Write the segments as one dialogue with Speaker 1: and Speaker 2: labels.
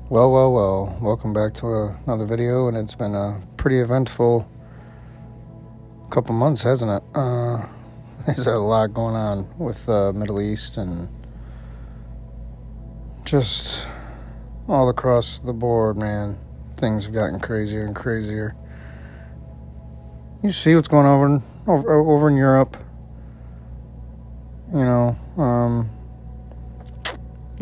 Speaker 1: Well, welcome back to another video, and it's been a pretty eventful couple months, hasn't it? There's a lot going on with the Middle East and just all across the board, man. Things have gotten crazier and crazier. You see what's going on over in Europe,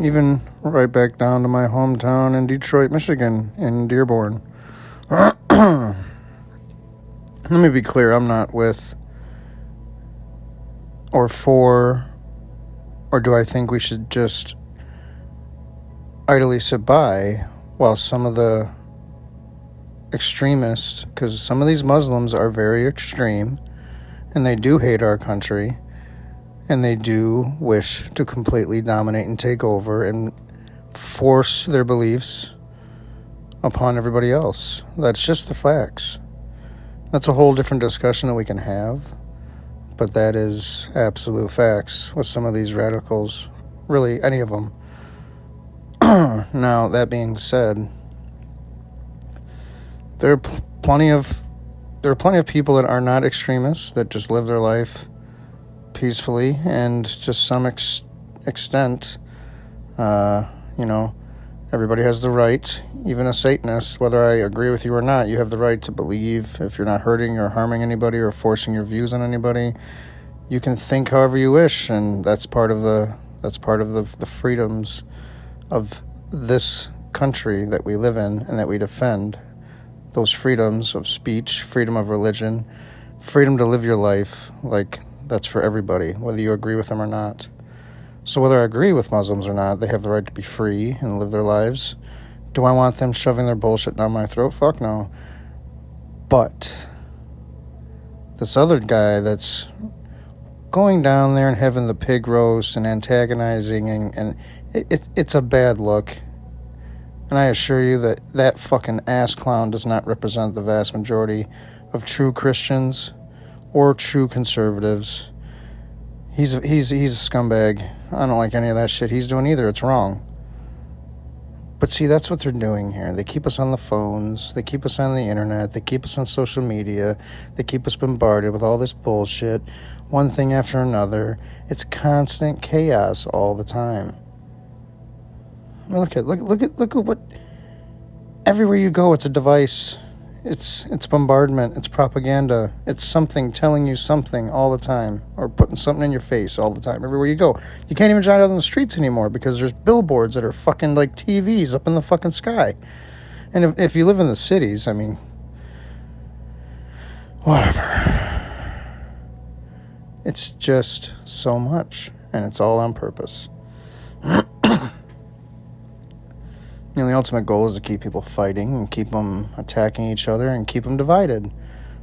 Speaker 1: even right back down to my hometown in Detroit, Michigan, in Dearborn. Let me be clear, I'm not with or for, or do I think we should just idly sit by while some of the extremists, because some of these Muslims are very extreme, and they do hate our country, and they do wish to completely dominate and take over and force their beliefs upon everybody else. That's just the facts. That's a whole different discussion that we can have, but that is absolute facts with some of these radicals, really any of them. Now, that being said, there are plenty of people that are not extremists, that just live their life peacefully, and to some extent, everybody has the right, even a Satanist, whether I agree with you or not, you have the right to believe. If you're not hurting or harming anybody or forcing your views on anybody, you can think however you wish, and that's part of the freedoms of this country that we live in and that we defend. Those freedoms of speech, freedom of religion, freedom to live your life, like, that's for everybody, whether you agree with them or not. So whether I agree with Muslims or not, they have the right to be free and live their lives. Do I want them shoving their bullshit down my throat? Fuck no. But this other guy that's going down there and having the pig roast and antagonizing, and it's a bad look. And I assure you that fucking ass clown does not represent the vast majority of true Christians or true conservatives. He's a scumbag. I don't like any of that shit he's doing either. It's wrong. But see, that's what they're doing here. They keep us on the phones. They keep us on the internet. They keep us on social media. They keep us bombarded with all this bullshit, one thing after another. It's constant chaos all the time. I mean, look at what. Everywhere you go, it's a device. It's bombardment, it's propaganda, it's something telling you something all the time, or putting something in your face all the time, everywhere you go. You can't even drive out on the streets anymore because there's billboards that are fucking like TVs up in the fucking sky. And if you live in the cities, I mean, whatever. It's just so much, and it's all on purpose. The ultimate goal is to keep people fighting and keep them attacking each other and keep them divided.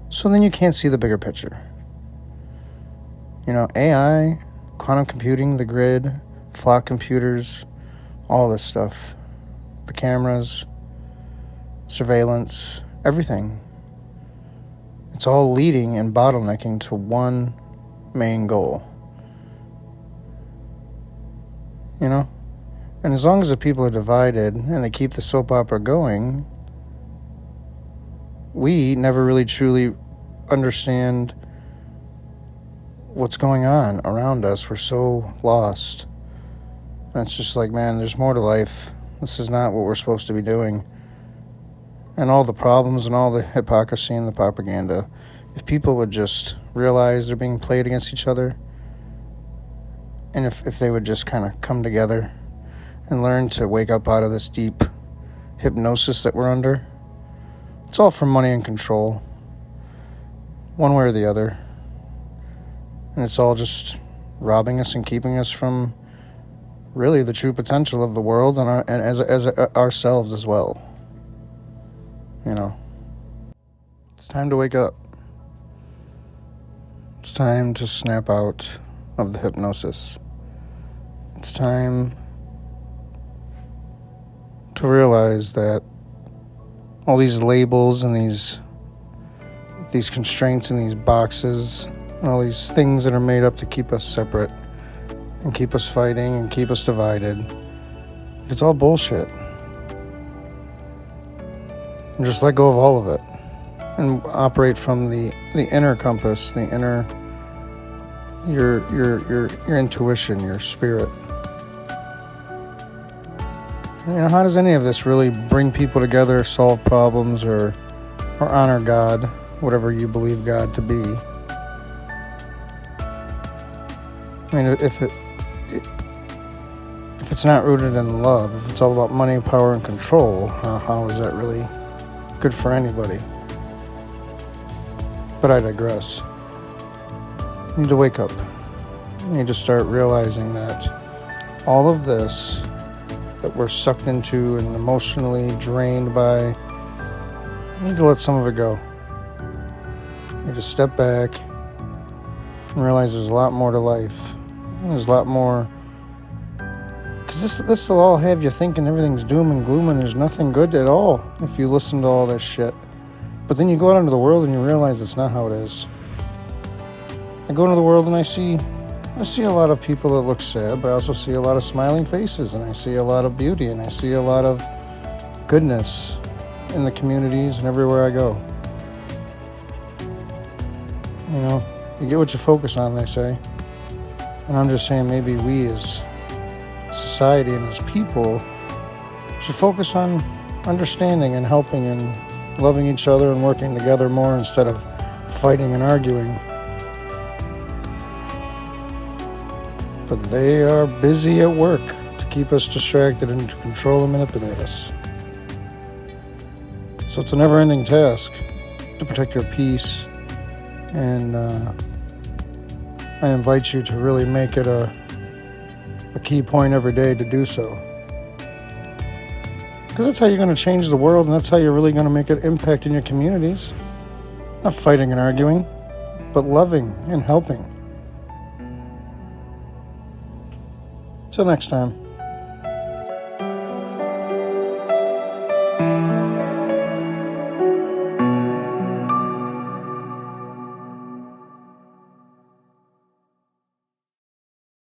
Speaker 1: So then you can't see the bigger picture. AI, quantum computing, the grid, flock computers, all this stuff. The cameras, surveillance, everything. It's all leading and bottlenecking to one main goal. And as long as the people are divided and they keep the soap opera going, we never really truly understand what's going on around us. We're so lost. And it's just like, man, there's more to life. This is not what we're supposed to be doing. And all the problems and all the hypocrisy and the propaganda, if people would just realize they're being played against each other, and if they would just kind of come together and learn to wake up out of this deep hypnosis that we're under. It's all for money and control, one way or the other. And it's all just robbing us and keeping us from really the true potential of the world and as ourselves as well. It's time to wake up. It's time to snap out of the hypnosis. It's time to realize that all these labels and these constraints and these boxes and all these things that are made up to keep us separate and keep us fighting and keep us divided, it's all bullshit. And just let go of all of it and operate from the inner compass, the inner your intuition, your spirit. How does any of this really bring people together, solve problems, or honor God, whatever you believe God to be? If it's not rooted in love, if it's all about money, power, and control, how is that really good for anybody? But I digress. You need to wake up. You need to start realizing that all of this that we're sucked into and emotionally drained by, you need to let some of it go. You need to step back and realize there's a lot more to life. There's a lot more, because this will all have you thinking everything's doom and gloom and there's nothing good at all if you listen to all this shit. But then you go out into the world and you realize it's not how it is. I go into the world and I see a lot of people that look sad, but I also see a lot of smiling faces, and I see a lot of beauty, and I see a lot of goodness in the communities and everywhere I go. You get what you focus on, they say. And I'm just saying, maybe we as society and as people should focus on understanding and helping and loving each other and working together more instead of fighting and arguing. But they are busy at work to keep us distracted and to control and manipulate us. So it's a never-ending task to protect your peace, and I invite you to really make it a key point every day to do so. Because that's how you're going to change the world, and that's how you're really going to make an impact in your communities. Not fighting and arguing, but loving and helping. Till next time.